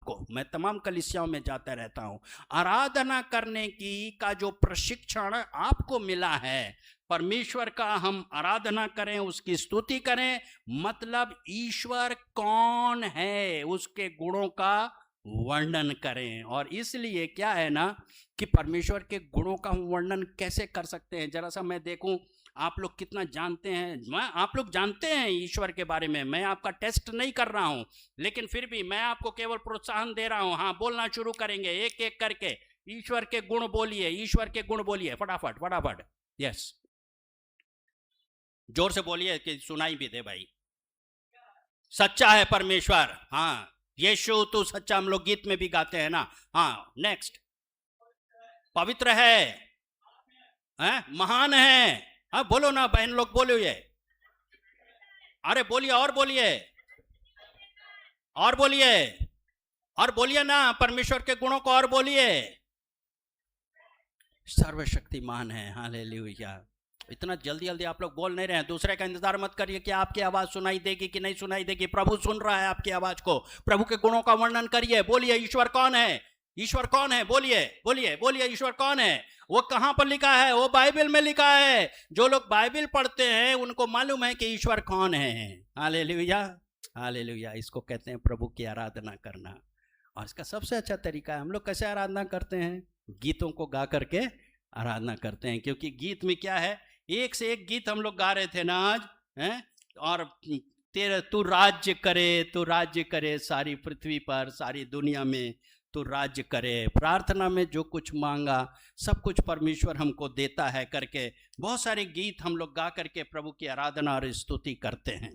आपको, मैं तमाम कलीसियाओं में जाता रहता हूं, आराधना करने की का जो प्रशिक्षण आपको मिला है, परमेश्वर का हम आराधना करें, उसकी स्तुति करें, मतलब ईश्वर कौन है उसके गुणों का वर्णन करें। और इसलिए क्या है ना कि परमेश्वर के गुणों का हम वर्णन कैसे कर सकते हैं, जरा सा मैं देखूं आप लोग कितना जानते हैं। आप लोग जानते हैं ईश्वर के बारे में, मैं आपका टेस्ट नहीं कर रहा हूं, लेकिन फिर भी मैं आपको केवल प्रोत्साहन दे रहा हूं। हाँ, बोलना शुरू करेंगे एक एक करके, ईश्वर के गुण बोलिए, ईश्वर के गुण बोलिए, फटाफट फटाफट। यस, जोर से बोलिए कि सुनाई भी दे भाई। सच्चा है परमेश्वर, हाँ। यीशु तू सच्चा, हम लोग गीत में भी गाते हैं ना। हाँ, नेक्स्ट। पवित्र है, महान है। हाँ बोलो ना बहन लोग, बोलो ये, अरे बोलिए, और बोलिए, और बोलिए, और बोलिए ना परमेश्वर के गुणों को, और बोलिए। सर्वशक्तिमान है, हालेलुया। इतना जल्दी जल्दी आप लोग बोल नहीं रहे हैं, दूसरे का इंतजार मत करिए कि आपकी आवाज सुनाई देगी कि नहीं सुनाई देगी। प्रभु सुन रहा है आपकी आवाज को। प्रभु के गुणों का वर्णन करिए, बोलिए ईश्वर कौन है, ईश्वर कौन है, बोलिए बोलिए बोलिए, ईश्वर कौन है। वो कहां पर लिखा है, वो बाइबल में लिखा है। जो लोग बाइबल पढ़ते हैं उनको मालूम है कि ईश्वर कौन है। Hallelujah, hallelujah. इसको कहते हैं प्रभु की आराधना करना। और इसका सबसे अच्छा तरीका है, हम लोग कैसे आराधना करते हैं, गीतों को गा करके आराधना करते हैं। क्योंकि गीत में क्या है, एक से एक गीत हम लोग गा रहे थे ना आज, हैं? और तेरा तू राज्य करे, तू राज्य करे सारी पृथ्वी पर, सारी दुनिया में तू राज्य करे। प्रार्थना में जो कुछ मांगा सब कुछ परमेश्वर हमको देता है करके बहुत सारे गीत हम लोग गा करके प्रभु की आराधना और स्तुति करते हैं।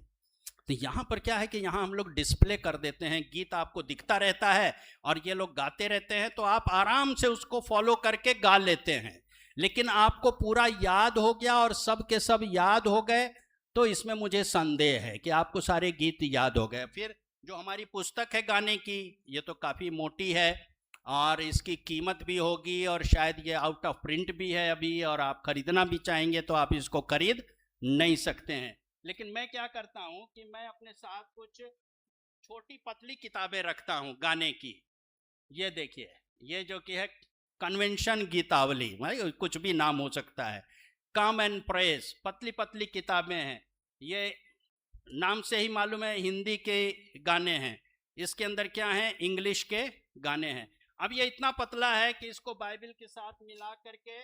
तो यहाँ पर क्या है कि यहाँ हम लोग डिस्प्ले कर देते हैं, गीत आपको दिखता रहता है और ये लोग गाते रहते हैं, तो आप आराम से उसको फॉलो करके गा लेते हैं। लेकिन आपको पूरा याद हो गया और सब के सब याद हो गए तो इसमें मुझे संदेह है कि आपको सारे गीत याद हो गए। फिर जो हमारी पुस्तक है गाने की, ये तो काफ़ी मोटी है और इसकी कीमत भी होगी और शायद ये आउट ऑफ प्रिंट भी है अभी, और आप खरीदना भी चाहेंगे तो आप इसको खरीद नहीं सकते हैं। लेकिन मैं क्या करता हूँ कि मैं अपने साथ कुछ छोटी पतली किताबें रखता हूँ गाने की। ये देखिए, ये जो कि है कन्वेंशन गीतावली, भाई कुछ भी नाम हो सकता है, कम एंड प्रेस, पतली पतली किताबें हैं। ये नाम से ही मालूम है हिंदी के गाने हैं। इसके अंदर क्या है, इंग्लिश के गाने हैं। अब ये इतना पतला है कि इसको बाइबल के साथ मिला करके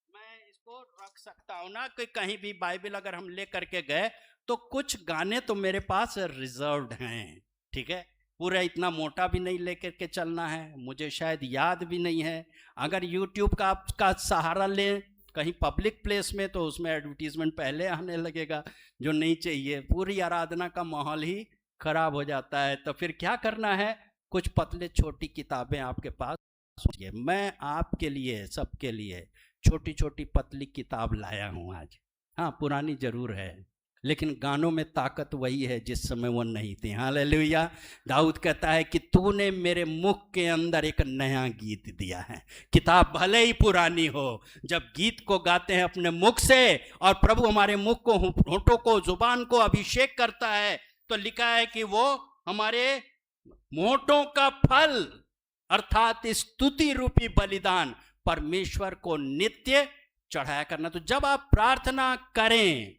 मैं इसको रख सकता हूँ ना, कि कहीं भी बाइबल अगर हम ले करके गए तो कुछ गाने तो मेरे पास रिजर्व्ड हैं, ठीक है। पूरा इतना मोटा भी नहीं लेकर के चलना है, मुझे शायद याद भी नहीं है। अगर यूट्यूब का सहारा लें कहीं पब्लिक प्लेस में तो उसमें एडवर्टीजमेंट पहले आने लगेगा, जो नहीं चाहिए। पूरी आराधना का माहौल ही खराब हो जाता है। तो फिर क्या करना है, कुछ पतले छोटी किताबें आपके पास। मैं आपके लिए, सबके लिए छोटी छोटी पतली किताब लाया हूँ आज। हाँ, पुरानी जरूर है लेकिन गानों में ताकत वही है जिस समय वो नहीं थी। हालेलुया। दाऊद कहता है कि तूने मेरे मुख के अंदर एक नया गीत दिया है। किताब भले ही पुरानी हो, जब गीत को गाते हैं अपने मुख से और प्रभु हमारे मुख को, होठों को, जुबान को अभिषेक करता है, तो लिखा है कि वो हमारे होठों का फल अर्थात स्तुति रूपी बलिदान परमेश्वर को नित्य चढ़ाया करना। तो जब आप प्रार्थना करें,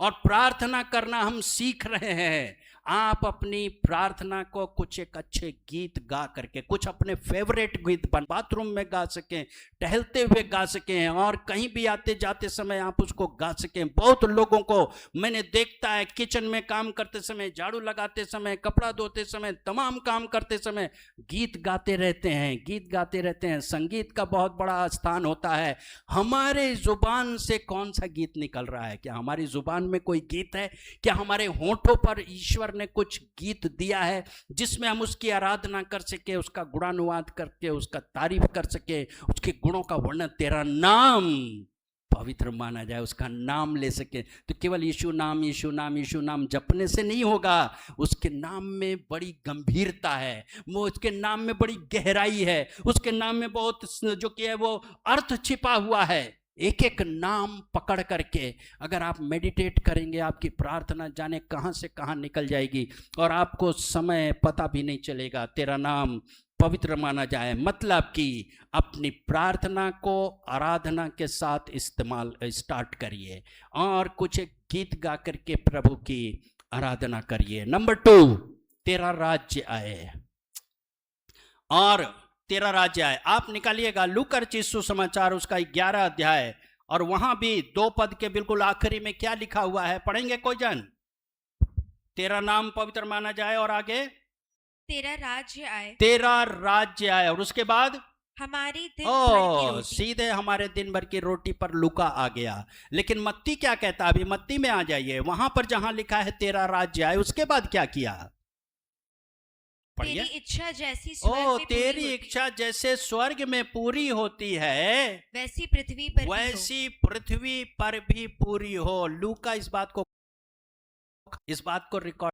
और प्रार्थना करना हम सीख रहे हैं, आप अपनी प्रार्थना को कुछ एक अच्छे गीत गा करके, कुछ अपने फेवरेट गीत बाथरूम में गा सकें, टहलते हुए गा सकें, और कहीं भी आते जाते समय आप उसको गा सकें। बहुत लोगों को मैंने देखता है किचन में काम करते समय, झाड़ू लगाते समय, कपड़ा धोते समय, तमाम काम करते समय गीत गाते रहते हैं, गीत गाते रहते हैं। संगीत का बहुत बड़ा स्थान होता है। हमारे जुबान से कौन सा गीत निकल रहा है? क्या हमारी जुबान में कोई गीत है? क्या हमारे होठों पर ईश्वर ने कुछ गीत दिया है जिसमें हम उसकी आराधना कर सके, उसका गुणानुवाद करके उसका तारीफ कर सके, उसके गुणों का वर्णन? तेरा नाम पवित्र माना जाए, उसका नाम ले सके। तो केवल यीशु नाम, यीशु नाम, यीशु नाम जपने से नहीं होगा। उसके नाम में बड़ी गंभीरता है, वो उसके नाम में बड़ी गहराई है, उसके नाम में बहुत जो कि है वो अर्थ छिपा हुआ है। एक एक नाम पकड़ करके अगर आप मेडिटेट करेंगे, आपकी प्रार्थना जाने कहाँ से कहाँ निकल जाएगी और आपको समय पता भी नहीं चलेगा। तेरा नाम पवित्र माना जाए, मतलब कि अपनी प्रार्थना को आराधना के साथ इस्तेमाल स्टार्ट करिए और कुछ गीत गा करके प्रभु की आराधना करिए। नंबर 2, तेरा राज्य आए और तेरा राज्य आए। आप निकालिएगा लूका रचित सुसमाचार उसका 11 अध्याय और वहां भी 2 पद के बिल्कुल आखिरी में क्या लिखा हुआ है, पढ़ेंगे कोई जन? तेरा नाम पवित्र माना जाए और आगे तेरा राज्य आए, तेरा राज्य आए और उसके बाद हमारी दिन भर की रोटी। सीधे हमारे दिन भर की रोटी पर लूका आ गया। लेकिन मत्ती क्या कहता है? अभी मत्ती में आ जाइए, वहां पर जहां लिखा है तेरा राज्य आए, उसके बाद क्या किया? तेरी इच्छा जैसी स्वर्ग में तेरी इच्छा जैसे स्वर्ग में पूरी होती है वैसी पृथ्वी पर भी पूरी हो। लूका इस बात को रिकॉर्ड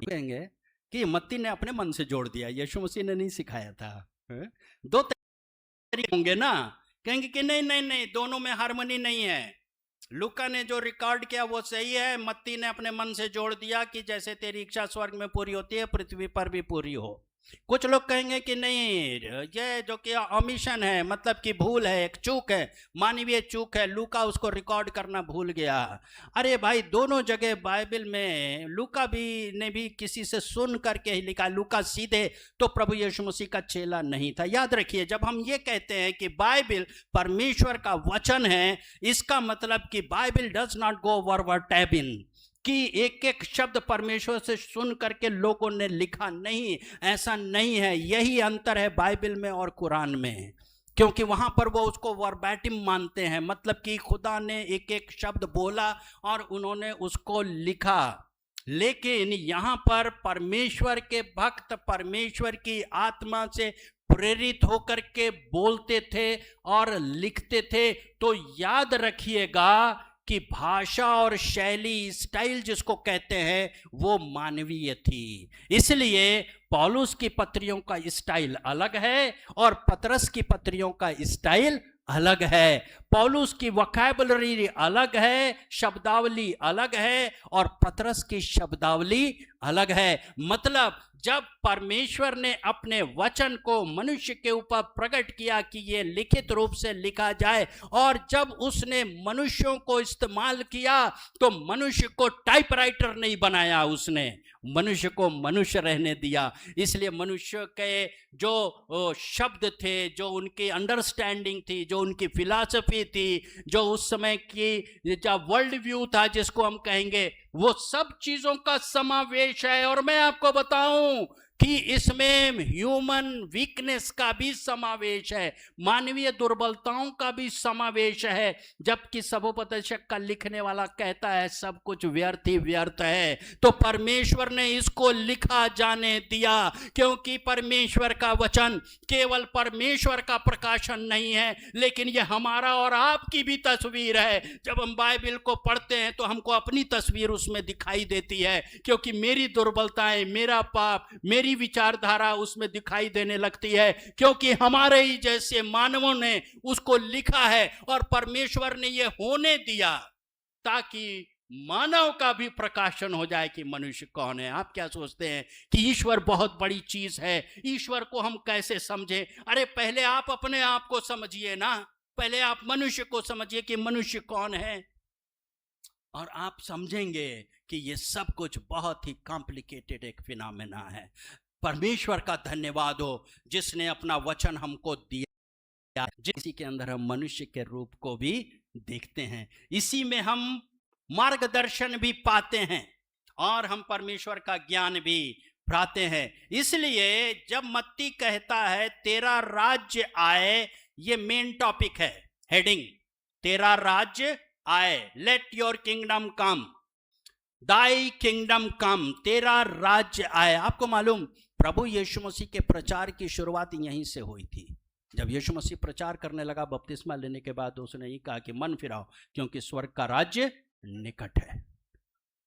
करेंगे कि मत्ती ने अपने मन से जोड़ दिया, यीशु मसीह ने नहीं सिखाया था। 2 तरीके होंगे ना, कहेंगे कि नहीं, दोनों में हार्मनी नहीं है। लूका ने जो रिकॉर्ड किया वो सही है, मत्ती ने अपने मन से जोड़ दिया कि जैसे तेरी इच्छा स्वर्ग में पूरी होती है पृथ्वी पर भी पूरी हो। कुछ लोग कहेंगे कि नहीं, ये जो कि ओमिशन है, मतलब कि भूल है, एक चूक है, मानवीय चूक है, लूका उसको रिकॉर्ड करना भूल गया। अरे भाई, दोनों जगह बाइबल में लूका ने भी किसी से सुन करके ही लिखा। लूका सीधे तो प्रभु यीशु मसीह का चेला नहीं था। याद रखिए, जब हम ये कहते हैं कि बाइबल परमेश्वर का वचन है, इसका मतलब कि बाइबल डज नॉट गो वर्बटाइम, कि एक एक शब्द परमेश्वर से सुन करके लोगों ने लिखा नहीं, ऐसा नहीं है। यही अंतर है बाइबल में और कुरान में, क्योंकि वहां पर वो उसको वर्बैटिम मानते हैं, मतलब कि खुदा ने एक एक शब्द बोला और उन्होंने उसको लिखा। लेकिन यहां पर परमेश्वर के भक्त परमेश्वर की आत्मा से प्रेरित होकर के बोलते थे और लिखते थे। तो याद रखिएगा कि भाषा और शैली, स्टाइल जिसको कहते हैं, वो मानवीय थी। इसलिए पौलुस की पत्रियों का स्टाइल अलग है और पतरस की पत्रियों का स्टाइल अलग है। पौलुस की वोकैबुलरी अलग है, शब्दावली अलग है, और पतरस की शब्दावली अलग है। मतलब जब परमेश्वर ने अपने वचन को मनुष्य के ऊपर प्रकट किया कि ये लिखित रूप से लिखा जाए, और जब उसने मनुष्यों को इस्तेमाल किया तो मनुष्य को टाइपराइटर नहीं बनाया, उसने मनुष्य को मनुष्य रहने दिया। इसलिए मनुष्य के जो शब्द थे, जो उनकी अंडरस्टैंडिंग थी, जो उनकी फिलॉसफी थी, जो उस समय की जो वर्ल्ड व्यू था जिसको हम कहेंगे, वो सब चीजों का समावेश है। और मैं आपको बताऊं कि इसमें ह्यूमन वीकनेस का भी समावेश है, मानवीय दुर्बलताओं का भी समावेश है। जबकि सभोपदेशक का लिखने वाला कहता है सब कुछ व्यर्थ ही व्यर्थ है, तो परमेश्वर ने इसको लिखा जाने दिया, क्योंकि परमेश्वर का वचन केवल परमेश्वर का प्रकाशन नहीं है, लेकिन यह हमारा और आपकी भी तस्वीर है। जब हम बाइबल को पढ़ते हैं तो हमको अपनी तस्वीर उसमें दिखाई देती है, क्योंकि मेरी दुर्बलताएं, मेरा पाप, मेरी विचारधारा उसमें दिखाई देने लगती है, क्योंकि हमारे ही जैसे मानवों ने उसको लिखा है और परमेश्वर ने यह होने दिया ताकि मानव का भी प्रकाशन हो जाए कि मनुष्य कौन है। आप क्या सोचते हैं कि ईश्वर बहुत बड़ी चीज है? ईश्वर को हम कैसे समझें? अरे पहले आप अपने आप को समझिए ना, पहले आप मनुष्य को समझिए कि मनुष्य कौन है, और आप समझेंगे कि ये सब कुछ बहुत ही कॉम्प्लिकेटेड एक फिनोमेना है। परमेश्वर का धन्यवाद हो जिसने अपना वचन हमको दिया, जिसी के अंदर हम मनुष्य के रूप को भी देखते हैं, इसी में हम मार्गदर्शन भी पाते हैं और हम परमेश्वर का ज्ञान भी पाते हैं। इसलिए जब मत्ती कहता है तेरा राज्य आए, ये मेन टॉपिक है, हेडिंग तेरा राज्य आए, let your kingdom come, thy kingdom come, तेरा राज्य आए। आपको मालूम, प्रभु यीशु मसीह के प्रचार की शुरुआत यहीं से हुई थी। जब यीशु मसीह प्रचार करने लगा बपतिस्मा लेने के बाद, उसने ये कहा कि मन फिराओ क्योंकि स्वर्ग का राज्य निकट है।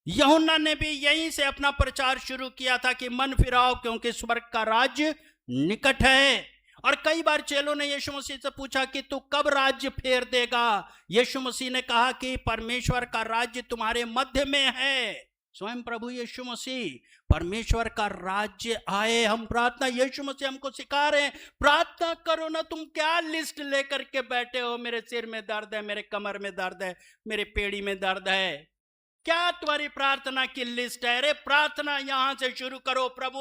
यूहन्ना ने भी यहीं से अपना प्रचार शुरू किया था कि मन फिराओ क्योंकि स्वर्ग का राज्य निकट है। और कई बार चेलों ने यीशु मसीह से पूछा कि तू कब राज्य फेर देगा। यीशु मसीह ने कहा कि परमेश्वर का राज्य तुम्हारे मध्य में है। स्वयं प्रभु यीशु मसीह, परमेश्वर का राज्य आए। हम प्रार्थना, यीशु मसीह हमको सिखा रहे हैं, प्रार्थना करो ना। तुम क्या लिस्ट लेकर के बैठे हो, मेरे सिर में दर्द है, मेरे कमर में दर्द है, मेरे पेड़ी में दर्द है, क्या तुम्हारी प्रार्थना की लिस्ट है? अरे प्रार्थना यहां से शुरू करो, प्रभु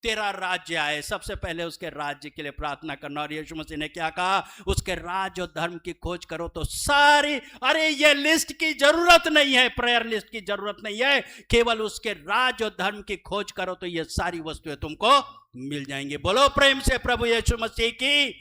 तेरा राज्य आए। सबसे पहले उसके राज्य के लिए प्रार्थना करना। और यीशु मसीह ने क्या कहा? उसके राज्य और धर्म की खोज करो तो सारी, अरे ये लिस्ट की जरूरत नहीं है, प्रेयर लिस्ट की जरूरत नहीं है, केवल उसके राज्य और धर्म की खोज करो तो ये सारी वस्तुएं तुमको मिल जाएंगी। बोलो प्रेम से प्रभु यीशु मसीह की